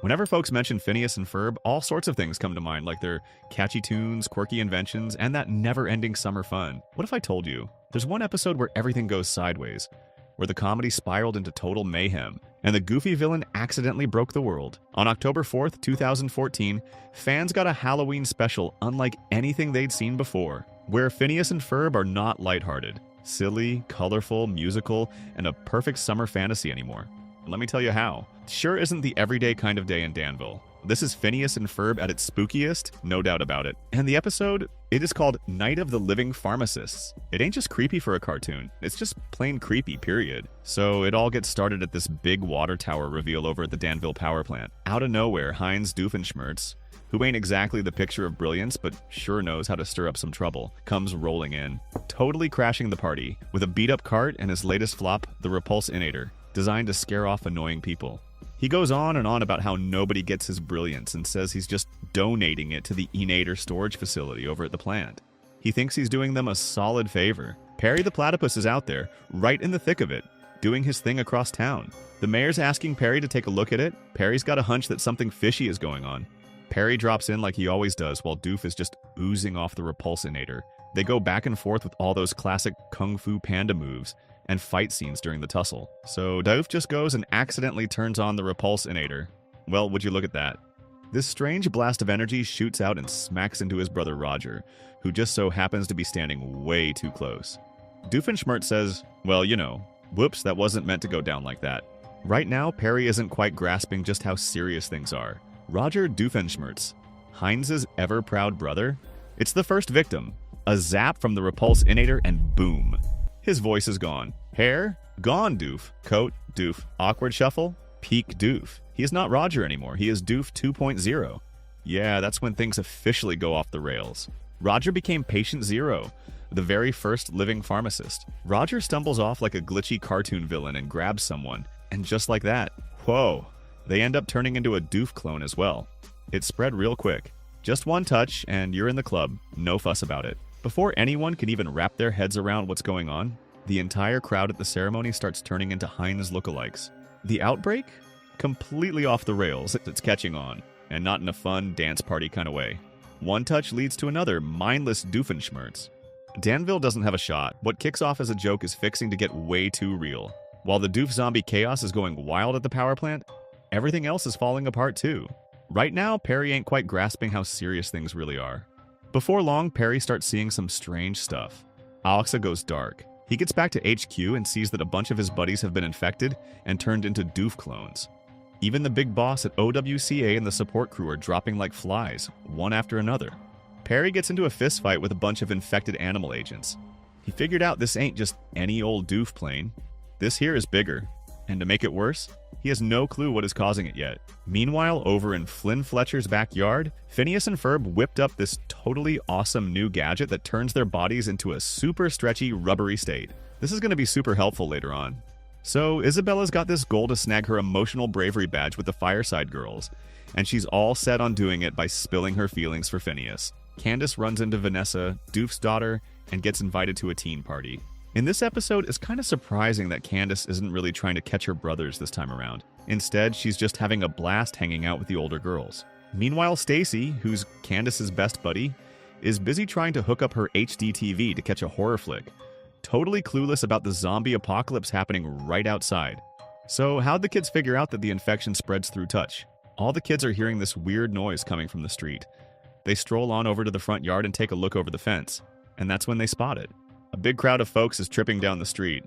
Whenever folks mention Phineas and Ferb, all sorts of things come to mind, like their catchy tunes, quirky inventions, and that never-ending summer fun. What if I told you? There's one episode where everything goes sideways, where the comedy spiraled into total mayhem, and the goofy villain accidentally broke the world. On October 4th, 2014, fans got a Halloween special unlike anything they'd seen before, where Phineas and Ferb are not lighthearted, silly, colorful, musical, and a perfect summer fantasy anymore. Let me tell you how. Sure isn't the everyday kind of day in Danville. This is Phineas and Ferb at its spookiest, no doubt about it. And the episode, it is called Night of the Living Pharmacists. It ain't just creepy for a cartoon, it's just plain creepy, period. So it all gets started at this big water tower reveal over at the Danville power plant. Out of nowhere, Heinz Doofenshmirtz, who ain't exactly the picture of brilliance but sure knows how to stir up some trouble, comes rolling in, totally crashing the party, with a beat-up cart and his latest flop, the Repulse-inator, designed to scare off annoying people. He goes on and on about how nobody gets his brilliance and says he's just donating it to the Enator storage facility over at the plant. He thinks he's doing them a solid favor. Perry the Platypus is out there, right in the thick of it, doing his thing across town. The mayor's asking Perry to take a look at it. Perry's got a hunch that something fishy is going on. Perry drops in like he always does while Doof is just oozing off the Repulse-inator. They go back and forth with all those classic Kung Fu Panda moves and fight scenes during the tussle. So Doof just goes and accidentally turns on the Repulse-inator. Well, would you look at that? This strange blast of energy shoots out and smacks into his brother Roger, who just so happens to be standing way too close. Doofenshmirtz says, well, you know, whoops, that wasn't meant to go down like that. Right now, Perry isn't quite grasping just how serious things are. Roger Doofenshmirtz, Heinz's ever-proud brother? It's the first victim. A zap from the Repulse-inator and boom. His voice is gone. Hair? Gone, Doof. Coat? Doof. Awkward shuffle? Peak Doof. He is not Roger anymore. He is Doof 2.0. Yeah, that's when things officially go off the rails. Roger became Patient Zero, the very first living pharmacist. Roger stumbles off like a glitchy cartoon villain and grabs someone. And just like that, whoa, they end up turning into a Doof clone as well. It spread real quick. Just one touch and you're in the club. No fuss about it. Before anyone can even wrap their heads around what's going on, the entire crowd at the ceremony starts turning into Heinz lookalikes. The outbreak? Completely off the rails. It's catching on, and not in a fun dance party kind of way. One touch leads to another mindless Doofenshmirtz. Danville doesn't have a shot. What kicks off as a joke is fixing to get way too real. While the Doof zombie chaos is going wild at the power plant, everything else is falling apart too. Right now, Perry ain't quite grasping how serious things really are. Before long, Perry starts seeing some strange stuff. Alexa goes dark. He gets back to HQ and sees that a bunch of his buddies have been infected and turned into Doof clones. Even the big boss at OWCA and the support crew are dropping like flies, one after another. Perry gets into a fistfight with a bunch of infected animal agents. He figured out this ain't just any old Doof plane. This here is bigger. And to make it worse, he has no clue what is causing it yet. Meanwhile, over in Flynn Fletcher's backyard, Phineas and Ferb whipped up this totally awesome new gadget that turns their bodies into a super stretchy, rubbery state. This is going to be super helpful later on. So Isabella's got this goal to snag her emotional bravery badge with the Fireside Girls, and she's all set on doing it by spilling her feelings for Phineas. Candace runs into Vanessa, Doof's daughter, and gets invited to a teen party. In this episode, it's kind of surprising that Candace isn't really trying to catch her brothers this time around. Instead, she's just having a blast hanging out with the older girls. Meanwhile, Stacy, who's Candace's best buddy, is busy trying to hook up her HD TV to catch a horror flick, totally clueless about the zombie apocalypse happening right outside. So how'd the kids figure out that the infection spreads through touch? All the kids are hearing this weird noise coming from the street. They stroll on over to the front yard and take a look over the fence, and that's when they spot it. A big crowd of folks is tripping down the street.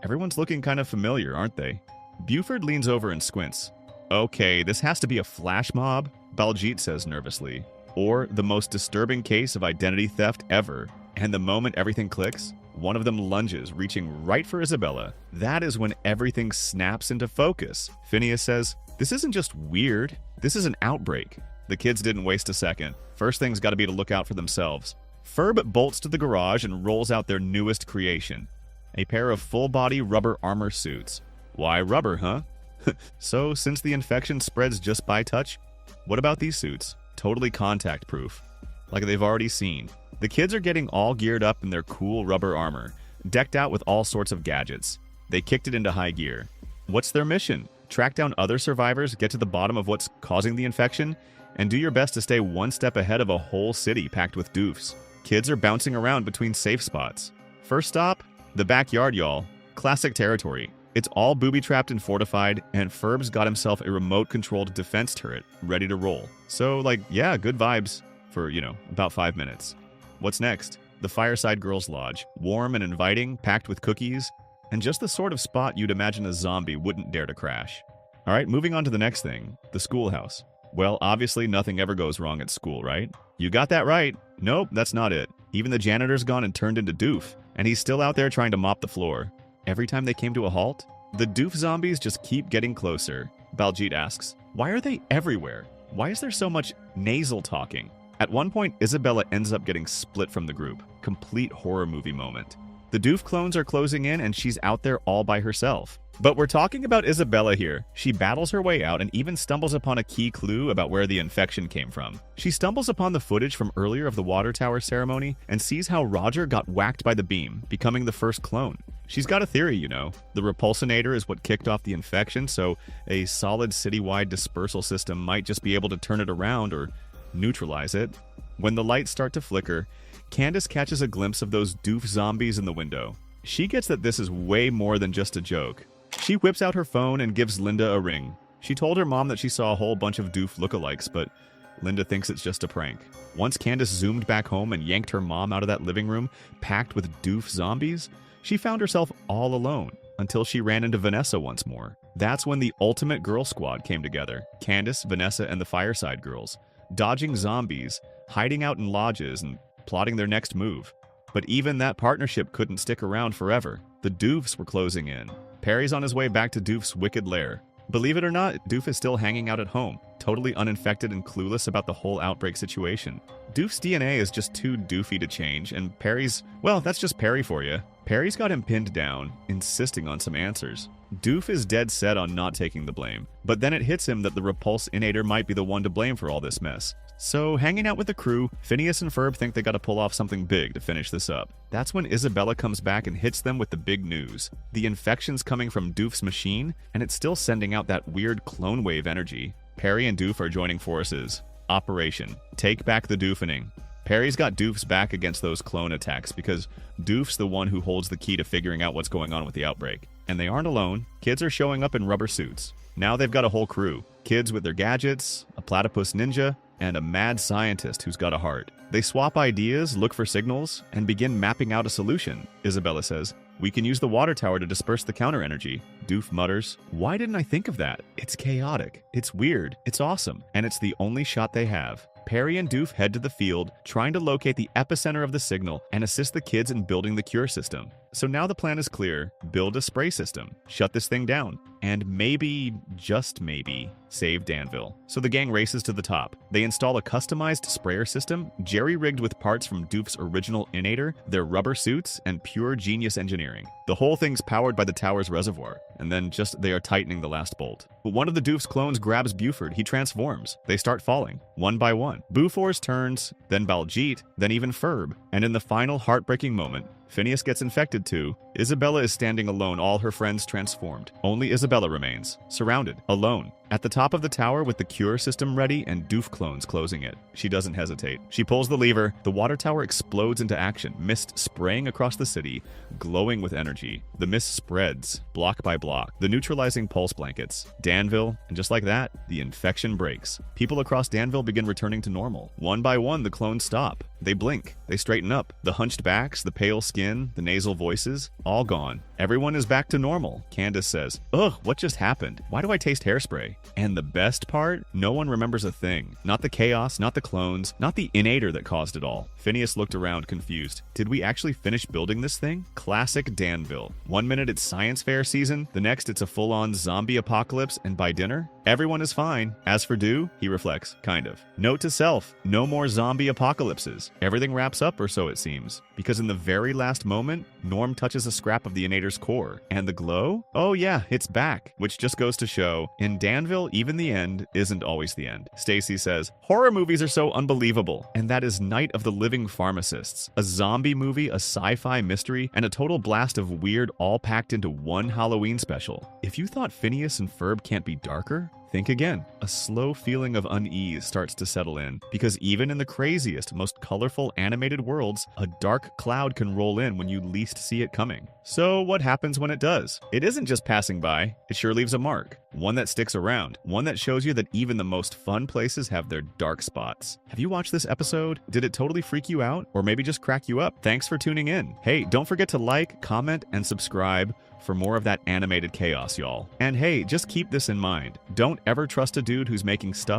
Everyone's looking kind of familiar, aren't they? Buford leans over and squints. Okay, this has to be a flash mob, Baljeet says nervously. Or the most disturbing case of identity theft ever. And the moment everything clicks, one of them lunges, reaching right for Isabella. That is when everything snaps into focus. Phineas says, "This isn't just weird, this is an outbreak." The kids didn't waste a second. First thing's gotta be to look out for themselves. Ferb bolts to the garage and rolls out their newest creation, a pair of full-body rubber armor suits. Why rubber, huh? So, since the infection spreads just by touch, what about these suits? Totally contact-proof, like they've already seen. The kids are getting all geared up in their cool rubber armor, decked out with all sorts of gadgets. They kicked it into high gear. What's their mission? track down other survivors, get to the bottom of what's causing the infection, and do your best to stay one step ahead of a whole city packed with doofs. Kids are bouncing around between safe spots. First stop, the backyard, y'all. Classic territory. It's all booby-trapped and fortified, and Ferb's got himself a remote-controlled defense turret ready to roll. So, yeah, good vibes for, about 5 minutes. What's next? The Fireside Girls Lodge. Warm and inviting, packed with cookies, and just the sort of spot you'd imagine a zombie wouldn't dare to crash. All right, moving on to the next thing, the schoolhouse. Well, obviously nothing ever goes wrong at school, right? You got that right. Nope, that's not it. Even the janitor's gone and turned into doof, and he's still out there trying to mop the floor. Every time they came to a halt, the doof zombies just keep getting closer. Baljeet asks, why are they everywhere? Why is there so much nasal talking? At one point, Isabella ends up getting split from the group. Complete horror movie moment. The doof clones are closing in and she's out there all by herself. But we're talking about Isabella here. She battles her way out and even stumbles upon a key clue about where the infection came from. She stumbles upon the footage from earlier of the water tower ceremony and sees how Roger got whacked by the beam, becoming the first clone. She's got a theory, The repulsinator is what kicked off the infection, so a solid citywide dispersal system might just be able to turn it around or neutralize it. When the lights start to flicker, Candace catches a glimpse of those doof zombies in the window. She gets that this is way more than just a joke. She whips out her phone and gives Linda a ring. She told her mom that she saw a whole bunch of doof lookalikes, but Linda thinks it's just a prank. Once Candace zoomed back home and yanked her mom out of that living room, packed with doof zombies, she found herself all alone until she ran into Vanessa once more. That's when the ultimate girl squad came together. Candace, Vanessa, and the Fireside Girls, dodging zombies, hiding out in lodges, and plotting their next move. But even that partnership couldn't stick around forever. The doofs were closing in. Perry's on his way back to Doof's wicked lair. Believe it or not, Doof is still hanging out at home, totally uninfected and clueless about the whole outbreak situation. Doof's DNA is just too doofy to change, and Perry's, well, that's just Perry for you. Perry's got him pinned down, insisting on some answers. Doof is dead set on not taking the blame, but then it hits him that the Repulse Innator might be the one to blame for all this mess. So, hanging out with the crew, Phineas and Ferb think they gotta pull off something big to finish this up. That's when Isabella comes back and hits them with the big news. The infection's coming from Doof's machine, and it's still sending out that weird clone wave energy. Perry and Doof are joining forces. Operation Take Back the Doofening. Perry's got Doof's back against those clone attacks because Doof's the one who holds the key to figuring out what's going on with the outbreak. And they aren't alone. Kids are showing up in rubber suits. Now they've got a whole crew. Kids with their gadgets, a platypus ninja, and a mad scientist who's got a heart. They swap ideas, look for signals, and begin mapping out a solution. Isabella says, we can use the water tower to disperse the counter energy. Doof mutters, why didn't I think of that? It's chaotic. It's weird. It's awesome. And it's the only shot they have. Perry and Doof head to the field, trying to locate the epicenter of the signal and assist the kids in building the cure system. So now the plan is clear. Build a spray system, shut this thing down, and maybe, just maybe, save Danville. So the gang races to the top. They install a customized sprayer system, jerry-rigged with parts from Doof's original Innator, their rubber suits, and pure genius engineering. The whole thing's powered by the tower's reservoir, and then just they are tightening the last bolt. But one of the Doof's clones grabs Buford. He transforms. They start falling, one by one. Bufors turns, then Baljeet, then even Ferb. And in the final heartbreaking moment, Phineas gets infected too. Isabella is standing alone, all her friends transformed. Only Isabella remains, surrounded, alone, at the top of the tower with the cure system ready and Doof clones closing it. She doesn't hesitate. She pulls the lever. The water tower explodes into action, mist spraying across the city, glowing with energy. The mist spreads, block by block, the neutralizing pulse blankets. Danville, and just like that, the infection breaks. People across Danville begin returning to normal. One by one, the clones stop. They blink. They straighten up. The hunched backs, the pale skin, the nasal voices, all gone. Everyone is back to normal. Candace says, ugh, what just happened? Why do I taste hairspray? And the best part? No one remembers a thing. Not the chaos, not the clones, not the Innator that caused it all. Phineas looked around, confused. Did we actually finish building this thing? Classic Danville. One minute it's science fair season, the next it's a full-on zombie apocalypse, and by dinner, everyone is fine. As for Do, he reflects, kind of. Note to self, no more zombie apocalypses. Everything wraps up, or so it seems. Because in the very last moment, Norm touches a scrap of the Innator's creator's core. And the glow? Oh yeah, it's back. Which just goes to show, in Danville, even the end isn't always the end. Stacy says, horror movies are so unbelievable. And that is Night of the Living Pharmacists. A zombie movie, a sci-fi mystery, and a total blast of weird all packed into one Halloween special. If you thought Phineas and Ferb can't be darker, think again. A slow feeling of unease starts to settle in, because even in the craziest, most colorful animated worlds, a dark cloud can roll in when you least see it coming. So what happens when it does? It isn't just passing by, it sure leaves a mark. One that sticks around, one that shows you that even the most fun places have their dark spots. Have you watched this episode? Did it totally freak you out? Or maybe just crack you up? Thanks for tuning in. Hey, don't forget to like, comment, and subscribe for more of that animated chaos, y'all. And hey, just keep this in mind. Don't ever trust a dude who's making stuff